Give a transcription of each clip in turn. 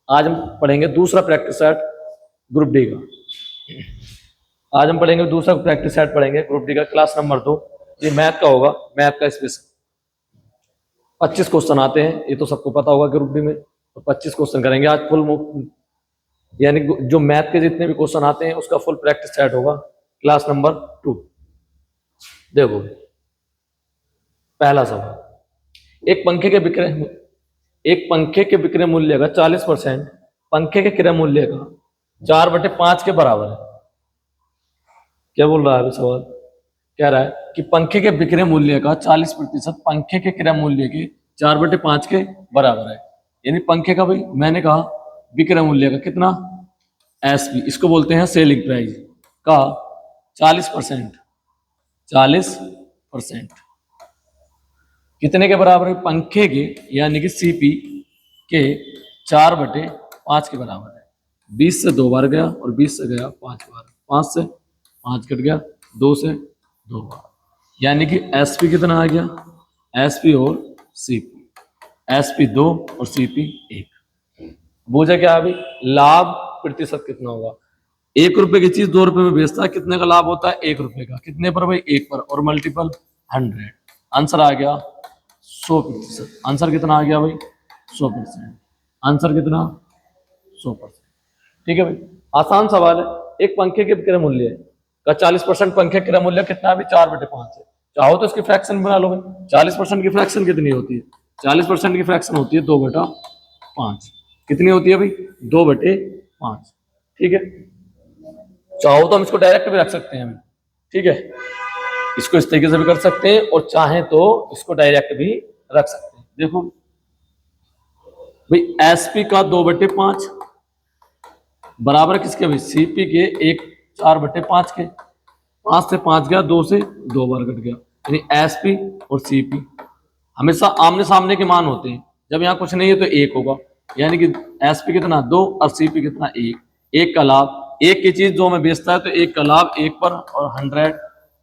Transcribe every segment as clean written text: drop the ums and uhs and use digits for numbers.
आज हम पढ़ेंगे दूसरा प्रैक्टिस सेट ग्रुप डी का। आज हम पढ़ेंगे दूसरा प्रैक्टिस सेट पढ़ेंगे ग्रुप डी का, क्लास नंबर 2। ये मैथ का होगा, मैथ का स्पेशल 25 क्वेश्चन आते हैं, ये तो सबको पता होगा ग्रुप डी में। तो 25 क्वेश्चन करेंगे आज फुल, यानी जो मैथ के जितने भी क्वेश्चन आते हैं उसका फुल प्रैक्टिस सेट होगा, क्लास नंबर 2। देखो पहला सवाल, एक पंखे के विक्रय मूल्य का 40% पंखे के क्रय मूल्य का 4/5 के बराबर है। क्या बोल रहा है अभी सवाल? कह रहा है कि पंखे के विक्रय मूल्य का 40% पंखे के क्रय मूल्य के 4/5 के बराबर है। यानी पंखे का, भाई मैंने कहा विक्रय मूल्य का कितना, एसपी, इसको बोलते हैं सेलिंग प्राइस का 40% कितने के बराबर है? पंखे के, यानी कि सीपी के 4/5 के बराबर है। 20 से 2 बार गया और 20 से गया 5 बार, 5 से 5 कट गया, 2 से 2 बार, यानी कि एसपी कितना आ गया? एसपी और सीपी, एसपी 2 और सीपी 1। बोझा क्या अभी? लाभ प्रतिशत कितना होगा? 1 रुपए की चीज 2 रुपए में बेचता है, कितने का लाभ होता है? 1 रुपए का। कितने पर भाई? 1 पर, और मल्टीपल 100। आंसर आ गया 100%। आंसर कितना आ गया भाई? 100%। आंसर कितना? 100%। ठीक है भाई, आसान सवाल है। एक पंखे के विक्रय मूल्य का 40% पंखे क्रय मूल्य कितना है? 4/5 है। चाहो तो इसकी फ्रैक्शन बना लो भाई। 40% की फ्रैक्शन कितनी होती है? 40% की फ्रैक्शन होती है 2/5। कितनी होती है भाई? 2/5। ठीक है, चाहो तो हम इसको डायरेक्ट भी रख सकते हैं, ठीक है, इसको इस तरीके से भी कर सकते हैं और चाहें तो इसको डायरेक्ट भी रख सकते हैं। देखो भाई, एसपी का 2/5 बराबर किसके भाई? सीपी के 4/5 के। 5 से 5 गया, 2 से 2 बार कट गया, यानी एसपी और सीपी हमेशा आमने सामने के मान होते हैं। जब यहाँ कुछ नहीं है तो 1 होगा, यानी कि एसपी कितना? 2 और सीपी कितना? 1। 1 का लाभ, एक की चीज जो मैं बेचता है तो 1 का लाभ 1 पर, और 100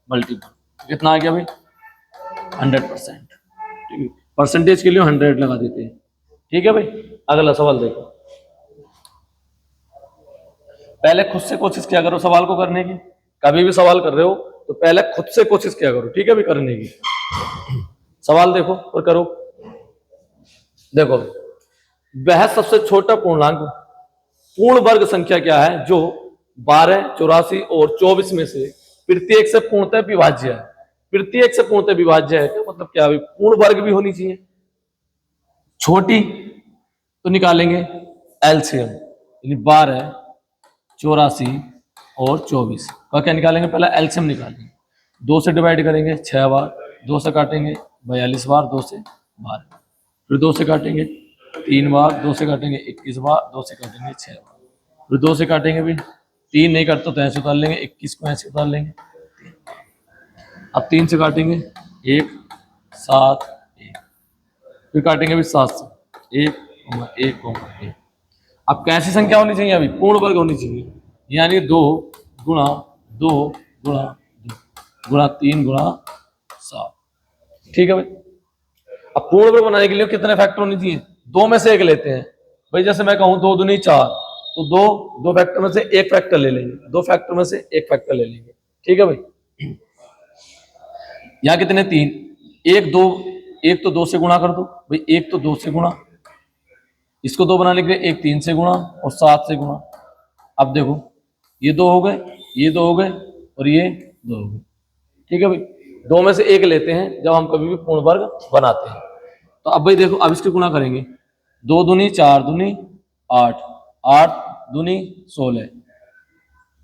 मल्टीपल कितना आ गया भाई? 100%। ठीक है, परसेंटेज के लिए 100 लगा देते हैं। ठीक है भाई, अगला सवाल देखो। पहले खुद से कोशिश किया करो सवाल को करने की। कभी भी सवाल कर रहे हो तो पहले खुद से कोशिश किया करो, ठीक है भाई, करने की। सवाल देखो और करो। देखो, वह सबसे छोटा पूर्णांक पूर्ण वर्ग संख्या क्या है जो 12, 84 और 24 में से प्रत्येक से पूर्णतः विभाज्य है? प्रत्येक से पूर्णतः विभाज्य है तो मतलब क्या? पूर्ण वर्ग भी होनी चाहिए। छोटी तो निकालेंगे एलसीएम, यानी 12, 84 और 24 का क्या निकालेंगे? पहले एलसीएम निकालेंगे। 2 से डिवाइड करेंगे 6 बार, 2 से काटेंगे 42 बार, 2 से 12, फिर 2 से काटेंगे 3 बार, 2 से काटेंगे 21 बार, 2 से काटेंगे 6 बार, फिर 2 से काटेंगे भी 3 नहीं काटते तो ऐसे उतार लेंगे, 21 को ऐसे उतार लेंगे। अब 3 से काटेंगे 1, 7, 1, फिर काटेंगे भी 7 से 1, 1, 1। अब कैसी संख्या होनी चाहिए? अभी पूर्ण वर्ग होनी चाहिए, यानी 2 गुणा 2 गुणा 2 गुणा 3 गुणा 7। ठीक है भाई, अब पूर्ण वर्ग बनाने के लिए कितने फैक्टर होने चाहिए? 2 में से 1 लेते हैं भाई। जैसे मैं कहूं 2 दूनी 4, तो 2 फैक्टर में से 1 फैक्टर ले लेंगे, 2 फैक्टर में से 1 फैक्टर ले लेंगे। ठीक है भाई, यहाँ कितने? 3, 1 2, 1 तो 2 से गुणा कर दो भाई, 1 तो 2 से गुणा, इसको 2 बनाने के लिए 1 3 से गुणा और 7 से गुणा। अब देखो, ये 2 हो गए, ये 2 हो गए और ये 2 हो गए। ठीक है भाई, 2 में से 1 लेते हैं जब हम कभी भी पूर्ण वर्ग बनाते हैं। तो अब भाई देखो, अब इसकी गुणा करेंगे। 2 दूनी 4 दूनी 8, 8 दूनी 16,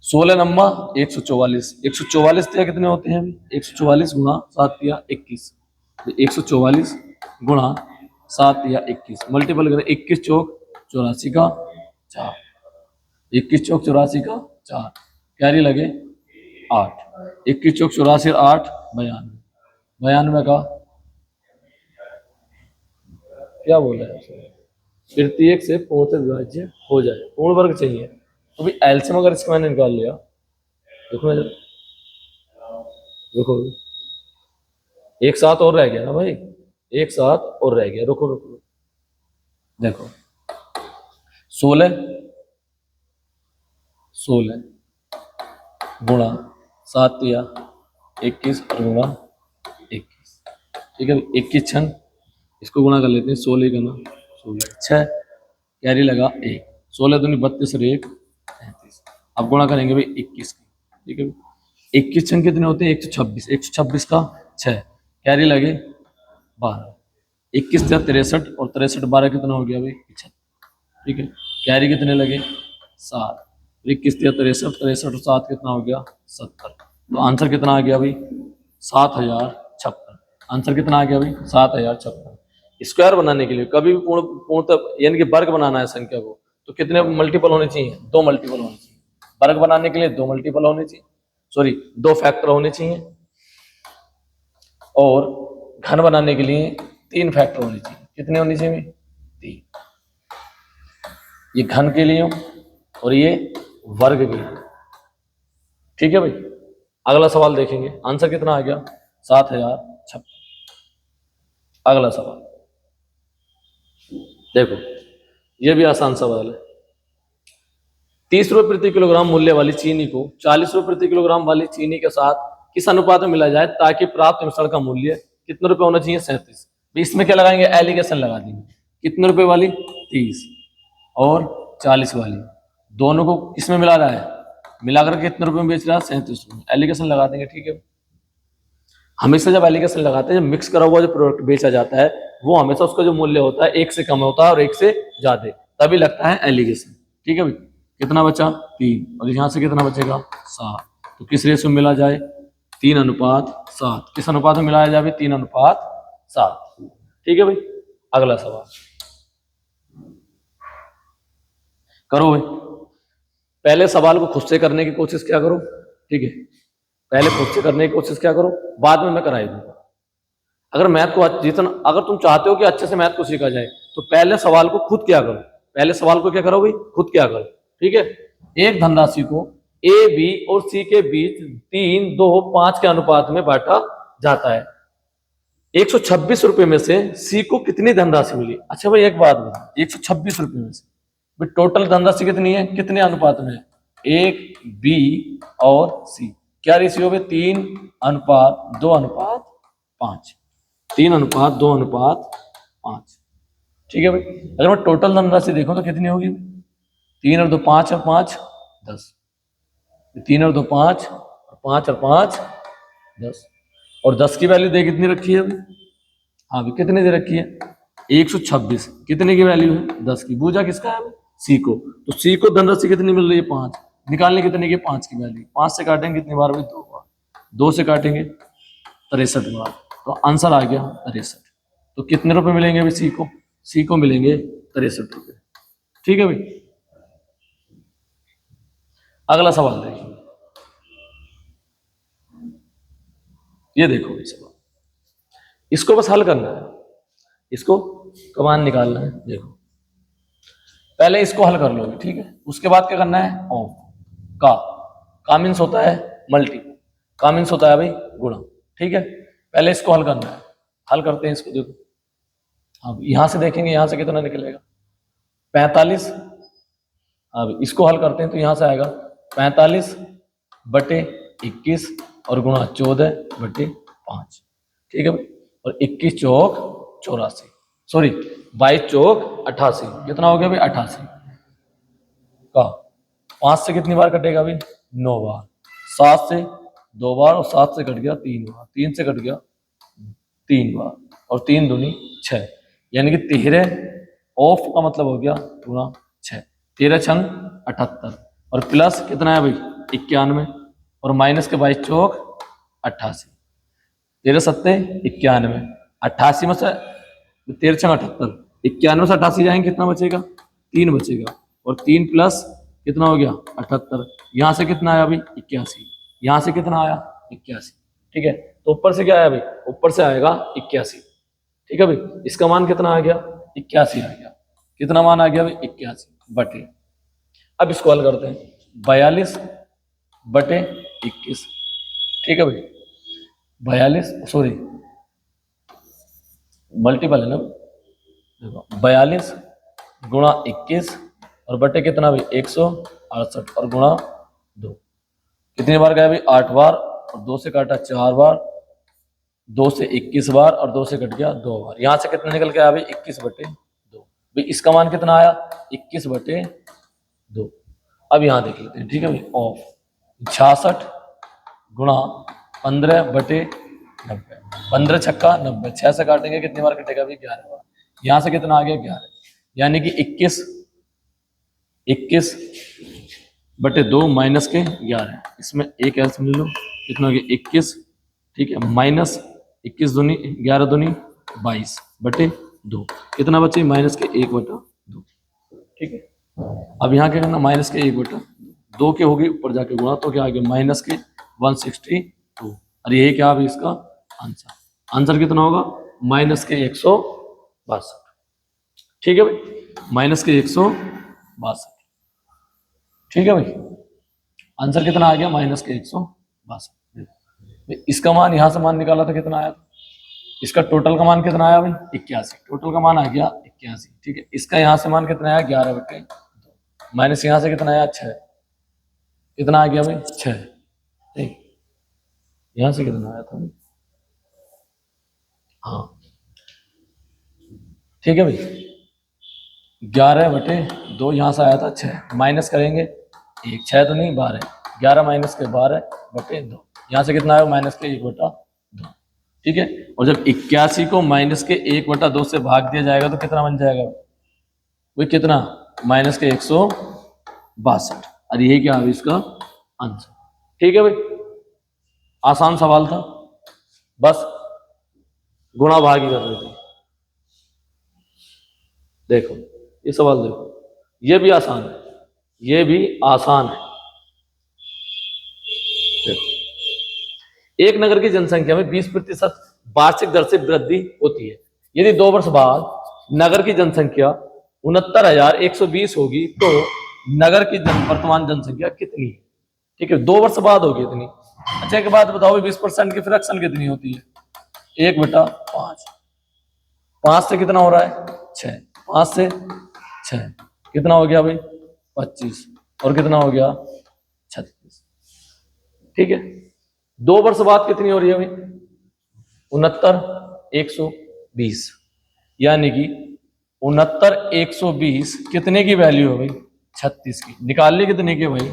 16 नंबर 144। 144 दिया कितने होते हैं? 144 गुणा 7 दिया 21, 144 गुणा 7 या 21 मल्टीपल करें, 21 चौक 84 का 4, 21 चौक 84 का 4, कैरी लगे 8, 21 चौक 84 और 8 92, 92 का क्या बोला है? प्रत्येक से पूर्णतः विभाज्य हो जाए, पूर्ण वर्ग चाहिए। तो भाई एलसीएम अगर इसका मैंने निकाल लिया, देखो ना, देखो एक साथ और रह गया ना भाई, एक साथ और रह गया। रुको रुको, देखो 16 16 गुणा 7 या 21 और गुणा 21। ठीक है, 21 छंग, इसको गुणा कर लेते हैं, 16 का ना 16 6, कैरी लगा 1, 16 दूनी 32 और 1 33। अब गुणा करेंगे भाई 21 की। ठीक है, 21 छंग कितने होते हैं? 126, 126 का 6, कैरी लगे 12, 21 या 63 और 63 12 कितना हो गया भाई 75। ठीक है, कैरी कितने लगे 7, 21 या 63, 63 और 7 कितना हो गया 70। तो आंसर कितना आ गया भाई 7056। आंसर कितना आ गया भाई 7056। स्क्वायर बनाने के लिए कभी भी पूर्ण यानी कि वर्ग बनाना है संख्या को, तो कितने मल्टीपल होने चाहिए? 2 मल्टीपल होने चाहिए। वर्ग बनाने के लिए 2 मल्टीपल होने चाहिए, सॉरी 2 फैक्टर होने चाहिए, और घन बनाने के लिए 3 फैक्टर होने चाहिए। कितने होने चाहिए? 3। ये घन के लिए और ये वर्ग के लिए। ठीक है भाई, अगला सवाल देखेंगे। आंसर कितना आ गया 7056। अगला सवाल देखो, ये भी आसान सवाल है। 30 रुपए प्रति किलोग्राम मूल्य वाली चीनी को 40 रुपए प्रति किलोग्राम वाली चीनी के साथ किस अनुपात में मिलाया जाए ताकि प्राप्त मिश्रण का मूल्य कितने रुपए होना चाहिए? 37। इसमें क्या लगाएंगे? एलिगेशन लगा देंगे। कितने रुपए वाली? 30 और 40 वाली, दोनों को किसमें मिला रहा है? मिलाकर कितने रुपए में बेच रहा है? 37 रुपए। एलिगेशन लगा देंगे। ठीक है, हमेशा जब एलिगेशन लगाते हैं, जब मिक्स करा हुआ जो प्रोडक्ट बेचा जाता है वो हमेशा उसका जो मूल्य होता है 1 से कम होता है और 1 से ज्यादा, तभी लगता है एलिगेशन। ठीक है भाई, कितना बचा? 3, और यहाँ से कितना बचेगा? 7। तो किस रेशियो में मिला जाए? 3:7। किस अनुपात में मिलाया जाए? 3:7। ठीक है भाई, अगला सवाल करो भाई। पहले सवाल को खुद से करने की कोशिश क्या करो। ठीक है, पहले खुद से करने की कोशिश क्या करो, बाद में मैं कराई दूंगा। अगर मैथ को जितना, अगर तुम चाहते हो कि अच्छे से मैथ को सीखा जाए, तो पहले सवाल को खुद क्या करो। पहले सवाल को क्या करो भाई? खुद क्या करो। ठीक है, एक धनराशि को ए, बी और सी के बीच 3, 2, 5 के अनुपात में बांटा जाता है। 126 रुपए में से सी को कितनी धनराशि मिली? अच्छा भाई, एक बात बता, 126 रुपए में से टोटल धनराशि कितनी है? कितने अनुपात में है? 1, बी और सी। क्या रेशियो में? 3:2:5। 3:2:5। ठीक है भाई, अगर मैं टोटल धनराशि देखूं तो कितनी होगी? 3 और 2 5 और 5 10। 3 और 2 5 और 5 और 5 10। और 10 की वैल्यू देख कितनी रखी है? हाँ भी, कितनी दे रखी है? 126। कितने की वैल्यू है? 10 की। बूझा किसका है? सी को। तो सी को धनराशि कितनी मिल रही है? 5। निकालने कितने की? 5 की वैल्यू। 5 से काटेंगे कितनी बार भाई? 2 बार। 2 से काटेंगे 63 बार। तो आंसर आ गया 63। तो कितने रुपए मिलेंगे भाई सी को? सी को मिलेंगे 63 रुपए। ठीक है भाई, अगला सवाल देखिए। ये देखो भाई सवाल, इसको बस हल करना है, इसको कमान निकालना है। देखो, पहले इसको हल कर लोगे। ठीक है, उसके बाद क्या करना है? ऑफ का मीन्स होता है मल्टी, का मीन्स होता है भाई गुणा। ठीक है, पहले इसको हल करना है। हल करते हैं इसको। देखो, अब यहां से देखेंगे, यहां से कितना निकलेगा? 45। अब इसको हल करते हैं तो यहां से आएगा 45/21 और गुणा 14/5। ठीक है भाई, और 21 चौक 84, सॉरी 22 चौक 88। कितना हो गया भाई? 88 का 5 से कितनी बार कटेगा भाई? 9 बार। 7 से 2 बार और 7 से कट गया 3 बार। 3 से कट गया 3 बार और 3 दूनी 6, यानी कि 13 ऑफ का मतलब हो गया गुणा 6। 13 छंग 78 और प्लस कितना है भाई? 91 और माइनस के 22 चौक 88। 13 सत्ते 91, 88 में से 13 छंग 78, 91 से 88 जाएंगे, कितना बचेगा? 3 बचेगा। और 3 प्लस कितना हो गया? 78। यहाँ से कितना आया भाई? 81। यहाँ से कितना आया? 81। ठीक है, तो ऊपर से क्या आया भाई? ऊपर से आएगा 81। ठीक है भाई, इसका मान कितना आ गया? 81 आ गया। कितना मान आ गया भाई? 81/। अब इसको हल करते हैं। 42/21। ठीक है भाई, 42, सॉरी मल्टीपल है ना। देखो, 42 गुणा 21 और बटे कितना भाई 168 और गुणा 2। कितनी बार गया भाई 8 बार, और 2 से काटा 4 बार, 2 से 21 बार, और 2 से कट गया 2 बार। यहां से कितना निकल के आया भाई 21/2। भाई इसका मान कितना आया 21/2। अब यहां देख लेते हैं, ठीक है भाई। ऑफ 66 गुणा 15/90, 15 छक्का 90, 6 से काटेंगे कितनी बार कटेगा भाई 11 बार। यहां से कितना आ गया 11, यानी कि 21/2 माइनस के 11, इसमें एक एल्स मिल लो, कितना हो गया 21, ठीक है, माइनस 21 दूनी 11 दूनी 22/2, कितना बचे माइनस के 1/2, ठीक है। अब यहाँ क्या करना, माइनस के 1/2 के हो गई, ऊपर जाके गुणा, तो क्या आ गया माइनस के 162। और यही क्या है इसका आंसर। आंसर कितना होगा माइनस के 162, ठीक है भाई, माइनस के 162, ठीक है भाई। आंसर कितना आ गया माइनस के 162। इसका मान यहां से मान निकाला था, कितना आया था, इसका टोटल का मान कितना आया भाई 81, टोटल का मान आ गया 81, ठीक है। इसका यहां से मान कितना आया 11/2, माइनस यहां से कितना आया 6, कितना आ गया भाई 6, ठीक। यहां से कितना आया था भाई, हाँ ठीक है भाई, 11/2 यहां से आया था 6, माइनस करेंगे 1, 6 तो नहीं 12, 11 माइनस के 12/2, यहां से कितना आया माइनस के 1/2, ठीक है। और जब 81 को माइनस के 1/2 से भाग दिया जाएगा तो कितना बन जाएगा भाई, कितना माइनस के 162। और यही क्या है इसका आंसर, ठीक है भाई। आसान सवाल था, बस गुणा भाग ही कर रही थी। देखो ये सवाल देखो, ये भी आसान है, ये भी आसान है। देखो, एक नगर की जनसंख्या में 20% वार्षिक दर से वृद्धि होती है। यदि 2 वर्ष बाद नगर की जनसंख्या 69,120 होगी तो नगर की वर्तमान जनसंख्या कितनी है, ठीक है। 2 वर्ष बाद होगी इतनी। अच्छा एक बात बताओ, 20% की फ्रैक्शन कितनी होती है 1/5, 5 से कितना हो रहा है 6, 5 से 6 कितना हो गया भाई 25, और कितना हो गया 36, ठीक है। 2 वर्ष बाद कितनी हो रही है भाई 69,120, यानी कि 69,120 कितने की वैल्यू है भाई 36 की, निकालने कितने की भाई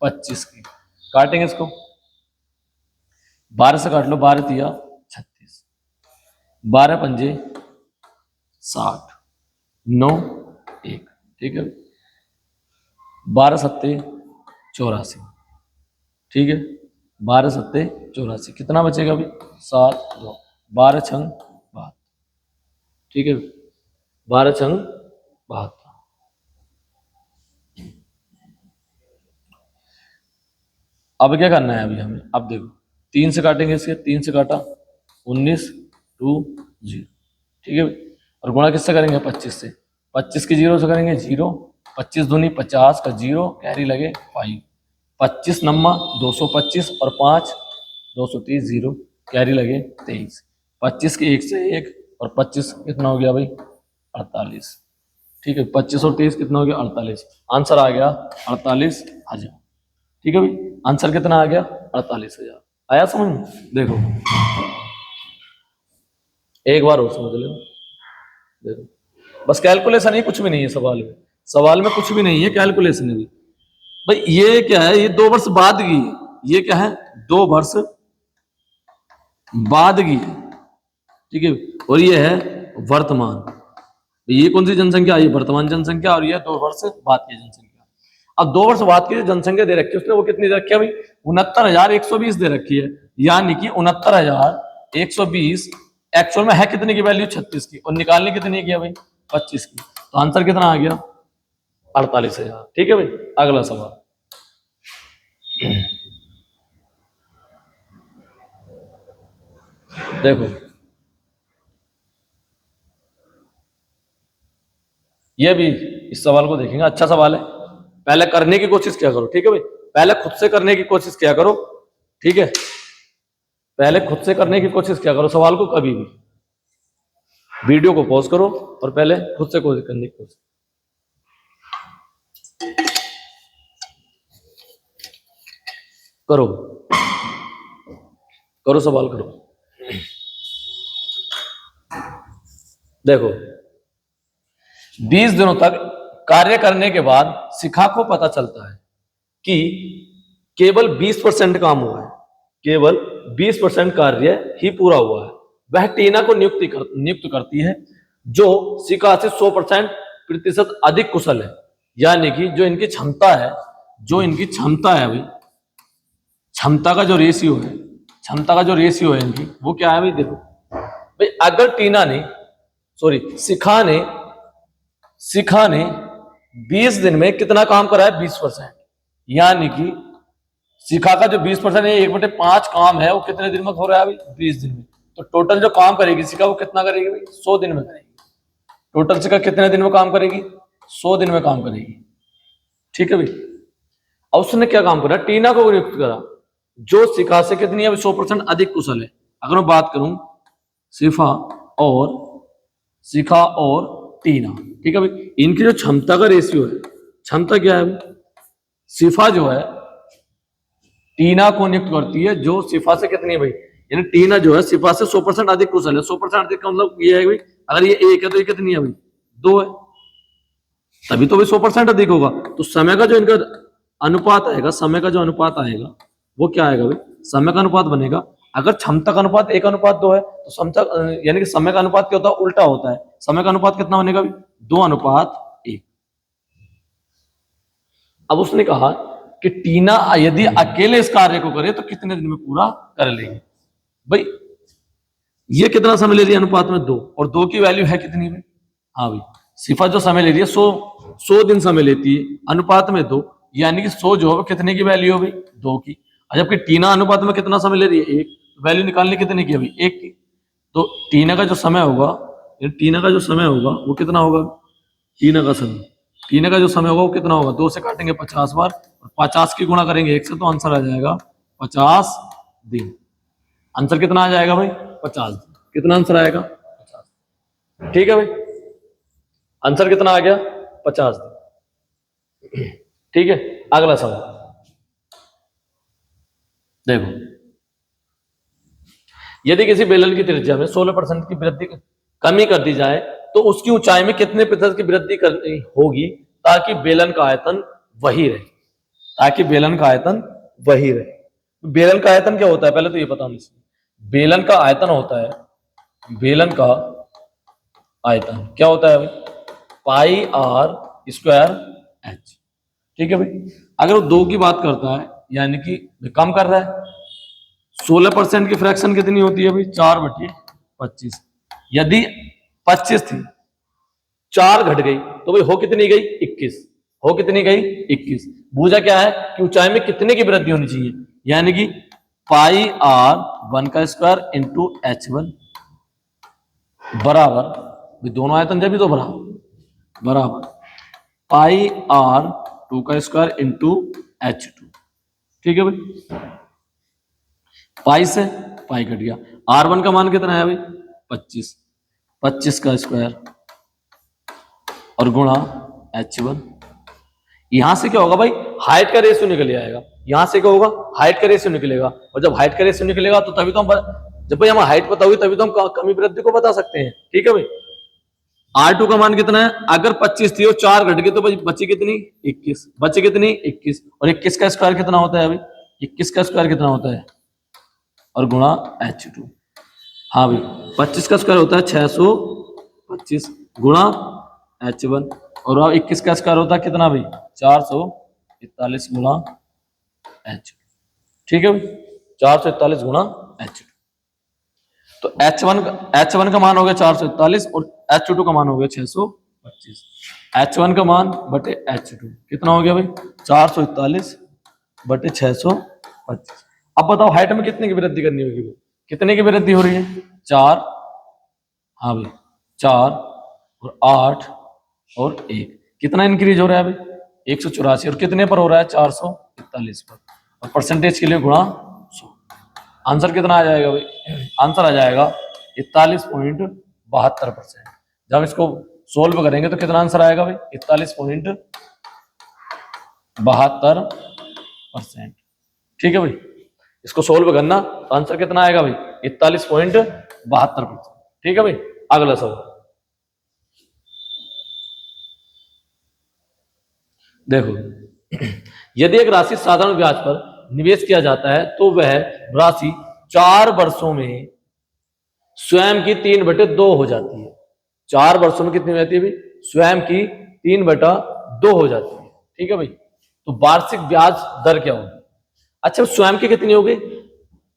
25 की। काटेंगे इसको, 12 से काट लो, 12 तिया 36, 12 पंजे 60, 9 1, ठीक है। 12 सत्ते 84, ठीक है, 12 सत्ते 84, कितना बचेगा भाई 7 2, 12 छंग 72, ठीक है, 12 छंग 72। अब क्या करना है अभी हमें, अब देखो 3 से काटेंगे इसके, 3 से काटा 19 2 0, ठीक है। और गुणा किससे करेंगे 25 से, 25 की 0 से करेंगे 0, 25 दूनी 50 का 0 कैरी लगे 5, 25 नम्मा 225 और 5 230 0 कैरी लगे 23, 25 के 1 से 1 और 25 कितना हो गया भाई 48, ठीक है। 25 और 23 कितना हो गया 48, आंसर आ गया 48,000, ठीक है भाई। आंसर कितना आ गया 48,000, आया समझ में। देखो एक बार और समझ लो, देखो बस कैलकुलेशन ही, कुछ भी नहीं है सवाल में, सवाल में कुछ भी नहीं है, कैलकुलेशन है भाई। ये क्या है, ये 2 वर्ष बाद की, ये क्या है 2 वर्ष बाद की है, ठीक है। और ये है वर्तमान, ये कौन सी जनसंख्या, ये वर्तमान जनसंख्या, और ये 2 वर्ष बाद की जनसंख्या। अब 2 वर्ष बाद की जो जनसंख्या दे रखी है उसने वो कितनी दे रखी है भाई 69,120 दे रखी है, यानी कि 69,120 एक्चुअल में है कितने की वैल्यू 36 की, और निकालने कितनी की है भाई 25 की, तो आंसर कितना आ गया 48,000, ठीक है भाई। अगला सवाल, देखो ये भी, इस सवाल को देखेंगे, अच्छा सवाल है। पहले करने की कोशिश क्या करो, ठीक है भाई, पहले खुद से करने की कोशिश क्या करो, ठीक है। पहले खुद से करने की कोशिश क्या करो सवाल को, कभी भी वीडियो को पॉज करो और पहले खुद से कोशिश करने की कोशिश। करो करो सवाल करो। देखो, 20 दिनों तक कार्य करने के बाद शिखा को पता चलता है कि केवल 20% काम हुआ है, केवल 20% कार्य ही पूरा हुआ है। वह टीना को नियुक्त करती है जो शिखा से 100% अधिक कुशल है। यानी कि जो इनकी क्षमता है, अभी क्षमता का जो रेशियो है इनकी, वो क्या है भाई? देखो भाई, अगर शिखा ने 20 दिन में कितना काम करा है? 20%। यानी कि शिखा का जो 20% है, 1/5 काम है, वो कितने दिन में हो रहा है अभी? 20 दिन में। तो टोटल जो काम करेगी शिखा, वो कितना करेगी भाई? 100 दिन में करेगी। टोटल शिखा कितने दिन में काम करेगी? 100 दिन में काम करेगी। ठीक है भाई। और उसने क्या काम करा? टीना को नियुक्त करा जो शिखा से कितनी है? 100% अधिक कुशल है। अगर मैं बात करूं शिखा और टीना, ठीक है भाई, इनकी जो क्षमता का रेशियो है, क्षमता क्या है? शिफा जो है टीना को नियुक्त करती है जो शिफा से कितनी है भाई? यानी टीना जो है शिफा से 100% अधिक कुशल है। 100% अधिक का मतलब ये है भाई, अगर ये 1 है तो ये कितनी है भाई? 2 है, तभी तो भाई 100% अधिक होगा। तो समय का जो इनका अनुपात आएगा, वो क्या आएगा भाई? समय का अनुपात बनेगा। अगर क्षमता का अनुपात 1:2 है तो क्षमता यानी कि समय का अनुपात क्या होता है? उल्टा होता है। समय का अनुपात कितना बनेगा भाई? 2:1। अब उसने कहा कि टीना यदि अकेले इस कार्य को करे तो कितने दिन में पूरा कर लेगी? भाई ये कितना समय ले रही है? अनुपात में 2, और 2 की वैल्यू है कितनी भाई? हाँ भाई, सिफा जो समय ले रही है 100 दिन समय लेती है, अनुपात में 2, यानी कि 100 जो है कितने की वैल्यू है भाई? 2 की। जबकि टीना अनुपात में कितना समय ले रही है? 1। वैल्यू निकालनी कितने की है भाई? 1 की। तो टीना का जो समय होगा वो कितना होगा? टीना का जो समय होगा वो कितना होगा? 2 से काटेंगे 50 बार, और 50 की गुणा करेंगे 1 से, तो आंसर आ जाएगा 50 दिन। आंसर कितना आ जाएगा भाई? 50 दिन। कितना आंसर आएगा? 50। ठीक है भाई, आंसर कितना आ गया? 50 दिन। ठीक है, अगला सवाल देखो, यदि किसी बेलन की त्रिज्या में 16% की वृद्धि कमी कर दी जाए तो उसकी ऊंचाई में कितने प्रतिशत की वृद्धि करनी होगी ताकि बेलन का आयतन वही रहे? बेलन का आयतन क्या होता है पहले तो ये पता होना चाहिए। बेलन का आयतन क्या होता है भाई? पाई आर स्क्वायर एच। ठीक है भाई। अगर वो 2 की बात करता है, यानी कि कम कर रहा है, 16% की फ्रैक्शन कितनी होती है भाई? 4/25। यदि 25 थी, 4 घट गई, तो भाई हो कितनी गई? 21। भुजा क्या है कि ऊंचाई में कितने की वृद्धि होनी चाहिए? यानी कि पाई आर 1 का स्क्वायर इंटू H1 बराबर, दोनों आयतन जब भी तो बराबर पाई आर 2 का स्क्वायर इंटू H2। ठीक है भाई, पाई से पाई कट गया। R1 का मान कितना है भाई? 25 का स्क्वायर और गुणा H1। यहां से क्या होगा भाई? हाइट का रेशियो निकल आएगा। यहां से क्या होगा? हाइट का रेशियो निकलेगा, और जब हाइट का रेशियो निकलेगा तो तभी तो जब भाई हमें हाइट पता होगी तभी तो हम कमी वृद्धि को बता सकते हैं। ठीक है भाई, R2 का मान कितना है? अगर 25 थी और 4 घट गई तो बची कितनी? 21। और 21 का स्क्वायर कितना होता है भाई? 21 का स्क्वायर कितना होता है? और गुणा H2। हाँ भाई, 25 का स्क्वायर होता है 625 गुणा H1, और 21 का स्क्वायर होता है कितना भाई? 441 गुणा H2। ठीक है भाई, 441 गुणा H2। तो H1 का मान हो गया 441 और H2 का मान हो गया 625। H1 का मान बटे H2 कितना हो गया भाई? 441 बटे 625। अब बताओ हाइट में कितने की वृद्धि करनी होगी भाई? कितने की वृद्धि हो रही है? 4। हाँ भाई, 4 और 8 और 1, कितना इंक्रीज हो रहा है भाई? 184। और कितने पर हो रहा है? 441 पर, और परसेंटेज के लिए गुणा 100। आंसर कितना आ जाएगा भाई? आंसर आ जाएगा 41.72%। जब इसको सोल्व करेंगे तो कितना आंसर आएगा भाई? 41.72%। 72%। ठीक है भाई, इसको सोल्व करना तो आंसर कितना आएगा भाई? 41.72%। ठीक है भाई, अगला सवाल देखो। यदि एक राशि साधारण ब्याज पर निवेश किया जाता है तो वह राशि 4 वर्षों में स्वयं की 3/2 हो जाती है। 4 वर्षों में कितनी हो जाती है भाई? स्वयं की 3/2 हो जाती है। ठीक है भाई, तो वार्षिक ब्याज दर क्या होगी? अच्छा, स्वयं की कितनी हो गई?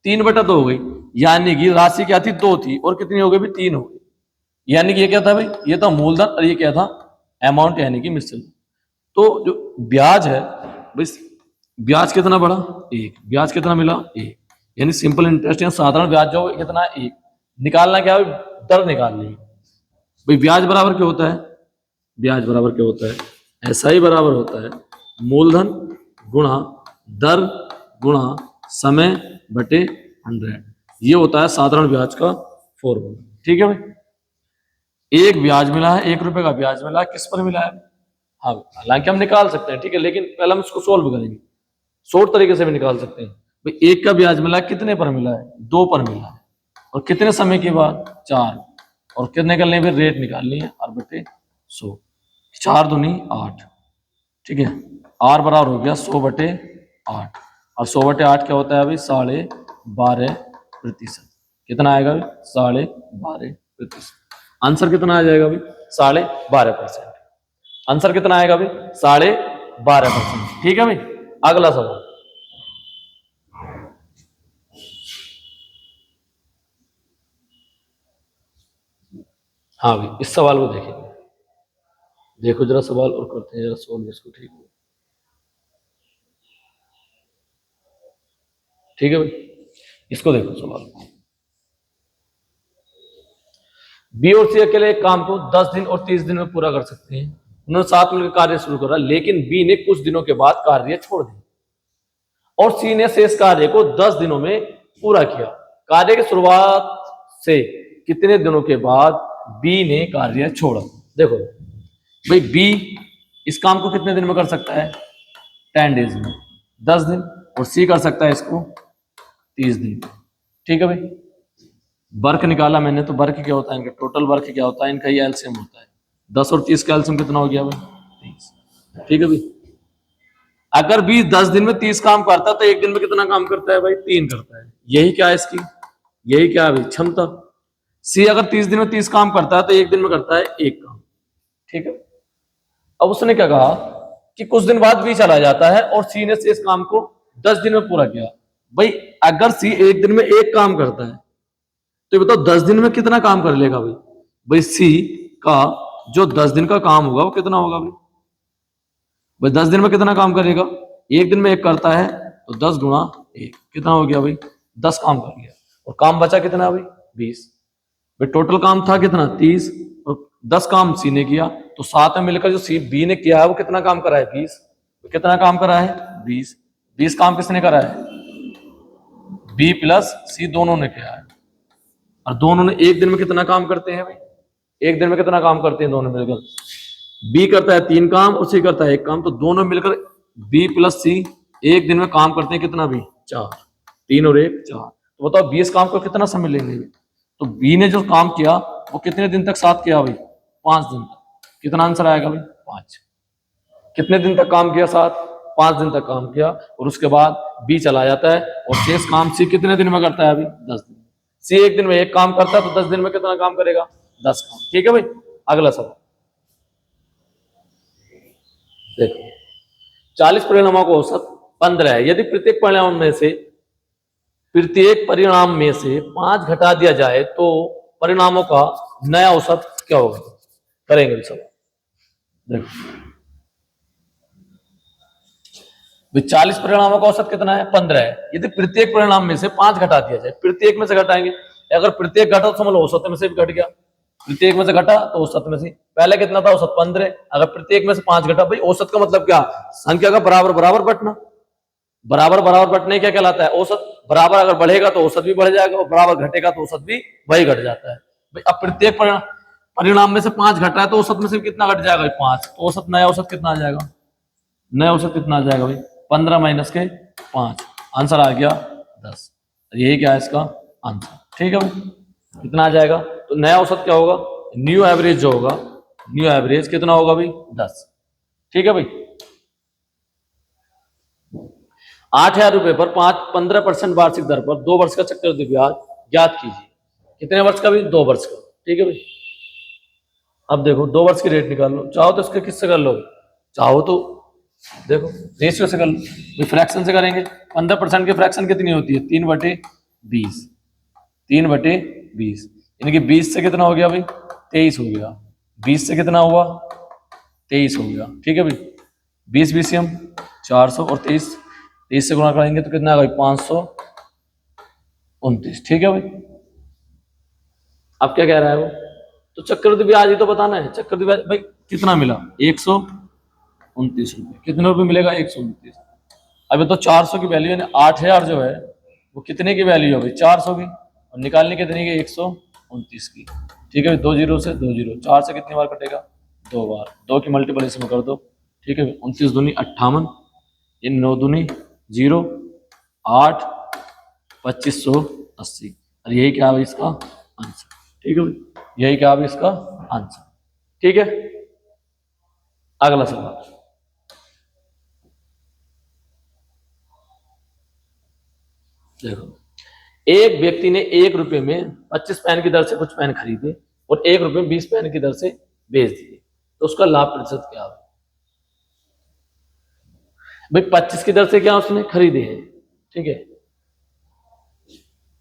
3/2 हो गई, यानी कि राशि क्या थी? 2 थी, और कितनी हो गई भाई? 3 हो गई। यानी कि ये क्या था भाई? ये था मूलधन, और ये क्या था? अमाउंट, यानी कि मिश्रण। तो जो ब्याज है भाई, ब्याज कितना बढ़ा? 1। ब्याज कितना मिला? 1। यानी सिंपल इंटरेस्ट या साधारण ब्याज जो कितना? 1। निकालना क्या है? दर निकालनी है भाई। ब्याज बराबर क्या होता है? ब्याज बराबर क्या होता है? ऐसा ही बराबर होता है मूलधन गुणा दर गुणा समय बटे 100। ये होता है साधारण ब्याज का फॉर्मूला। ठीक है भाई, एक ब्याज मिला है, 1 रुपए का ब्याज मिला है, किस पर मिला है? हाँ, हालांकि हम निकाल सकते हैं, ठीक है, लेकिन पहले हम इसको सोल्व करेंगे। शॉर्ट तरीके से भी निकाल सकते हैं भाई। 1 का ब्याज मिला है, कितने पर मिला है? 2 पर मिला है, और कितने समय के बाद? 4। और कितने करने फिर रेट निकालनी है, r बटे 100। 4 दूनी 8। ठीक है, r बराबर हो गया 100 बटे 8, और 100 बटे 8 क्या होता है अभी? 12.5%। कितना आएगा अभी? 12.5%। आंसर कितना आ जाएगा अभी? 12.5%। आंसर कितना आएगा अभी? 12.5%। ठीक है भाई, अगला सवाल। हाँ भाई, इस सवाल को देखिए, देखो जरा सवाल और करते हैं जरा सोल्व इसको। ठीक है, ठीक है भाई, इसको देखो सवाल। बी और सी अकेले एक काम को 10 दिन और 30 दिन में पूरा कर सकते हैं। उन्होंने साथ मिलकर कार्य शुरू करा, लेकिन बी ने कुछ दिनों के बाद कार्य छोड़ दिया और सी ने शेष कार्य को 10 दिनों में पूरा किया। कार्य की शुरुआत से कितने दिनों के बाद बी ने कार्य छोड़ा? देखो भाई, बी इस काम को कितने दिन में कर सकता है? 10 डेज में, 10 दिन। और सी कर सकता है इसको 30 दिन। ठीक है भाई, वर्क निकाला मैंने, तो वर्क क्या होता है इनका? टोटल वर्क क्या होता है इनका? ये एलसीएम होता है। 10 और 30 का एलसीएम कितना हो गया भाई? 30। ठीक है भाई, अगर 20 10 दिन में 30 काम करता है तो एक दिन में कितना काम करता है भाई? 3 करता है। यही क्या है इसकी? यही क्या है भाई? क्षमता। सी अगर 30 दिन में 30 काम करता है तो एक दिन में करता है 1 काम। ठीक है, अब उसने क्या कहा कि कुछ दिन बाद बी चला जाता है और सी ने इस काम को 10 दिन में पूरा किया। भाई अगर सी एक दिन में 1 काम करता है तो ये बताओ 10 दिन में कितना काम कर लेगा भाई? भाई सी का जो 10 दिन का काम होगा वो कितना होगा भाई? भाई 10 दिन में कितना काम करेगा? एक दिन में 1 करता है तो 10 गुणा 1 कितना हो गया भाई? 10 काम कर गया, और काम बचा कितना भाई? 20। भाई टोटल काम था कितना? 30, और 10 काम सी ने किया, तो साथ में मिलकर जो सी बी ने किया है वो कितना काम करा है? 20। तो कितना काम करा है? 20। 20 काम किसने करा है? बी प्लस सी दोनों ने किया है। और दोनों ने एक दिन में कितना काम करते हैं भाई? एक दिन में कितना काम करते हैं दोनों मिलकर? बी करता है 3 काम और सी करता है 1 काम, तो दोनों मिलकर बी प्लस सी एक दिन में काम करते हैं कितना भी? 4। 3 और 1 4। तो बताओ 20 काम को कितना समय लेंगे? तो बी ने जो काम किया वो कितने दिन तक साथ किया भाई? 5 दिन तक। कितना आंसर आएगा भाई? 5। कितने दिन तक काम किया साथ? 5 दिन तक काम किया, और उसके बाद बी चला जाता है और शेष काम सी कितने दिन में करता है अभी? 10 दिन। सी एक दिन में 1 काम करता है तो 10 दिन में कितना काम करेगा? 10 काम। ठीक है भाई, अगला सवाल देखो। 40 परिणामों का औसत 15 है। यदि प्रत्येक परिणाम में से 5 घटा दिया जाए तो परिणामों का नया औसत क्या होगा? करेंगे सवाल देखो। 40 परिणामों का औसत कितना है? 15 है। यदि प्रत्येक परिणाम में से 5 घटा दिया जाए, प्रत्येक में से घटाएंगे, अगर प्रत्येक घटा तो समझ लो औसत में से भी घट गया। प्रत्येक में से घटा तो औसत में से, पहले कितना था? औसत 15। अगर प्रत्येक में से 5 घटा, भाई औसत का मतलब क्या? संख्या का बराबर बराबर बटना। बराबर बराबर बटने क्या कहलाता है? औसत। बराबर अगर बढ़ेगा तो औसत भी बढ़ जाएगा, और बराबर घटेगा तो औसत भी वही घट जाता है। भाई अब प्रत्येक परिणाम में से 5 घटा है तो औसत में से कितना घट जाएगा? 5। तो औसत नया औसत कितना आ जाएगा? नया औसत कितना आ जाएगा भाई, 15 माइनस के 5, आंसर आ गया 10। यही क्या है इसका आंसर, ठीक है भाई। कितना आ जाएगा, तो नया औसत क्या होगा, न्यू एवरेज जो होगा, न्यू एवरेज कितना होगा भाई 10, ठीक है भाई। 8,000 रुपए पर 15% वार्षिक दर पर 2 वर्ष का चक्रवृद्धि ब्याज ज्ञात कीजिए। कितने वर्ष का भी, 2 वर्ष का, ठीक है भाई। अब देखो 2 वर्ष की रेट निकाल लो, चाहो तो इसके किससे कर लो, चाहो तो देखो रेशियो से कर लो, फ्रैक्शन से करेंगे। 15% की फ्रैक्शन कितनी होती है, 3/20, 3/20, यानी कि 20 से कितना हो गया भाई, 23 हो गया, 20 से कितना हुआ, 23 हो गया, ठीक है भाई। 20 BCM 400 और 23 से गुणा करेंगे तो कितना आ गया, 529, ठीक है भाई। अब क्या कह रहा है वो, तो चक्रवृद्धि ब्याज ही तो बताना है, चक्रवृद्धि ब्याज भाई कितना मिला, 129 रुपये, कितने रुपये मिलेगा, 129। अभी तो 400 की वैल्यू है, 8,000 जो है वो कितने की वैल्यू है भाई, 400 की, और निकालने कितनी की, 129 की, ठीक है। 2 जीरो से 2 जीरो, 4 से कितनी बार कटेगा, 2 बार, 2 की मल्टीपल इसमें कर दो, ठीक है। 29 दूनी 58, ये 9 दूनी 0, 8, 2580, और यही क्या है इसका आंसर, ठीक है भाई, यही क्या है इसका आंसर, ठीक है। अगला सवाल, देखो एक व्यक्ति ने 1 रुपए में 25 पेन की दर से कुछ पेन खरीदे और 1 रुपए में 20 पेन की दर से बेच दिए, तो उसका लाभ प्रतिशत क्या होगा भाई। 25 की दर से क्या उसने खरीदे हैं, ठीक है,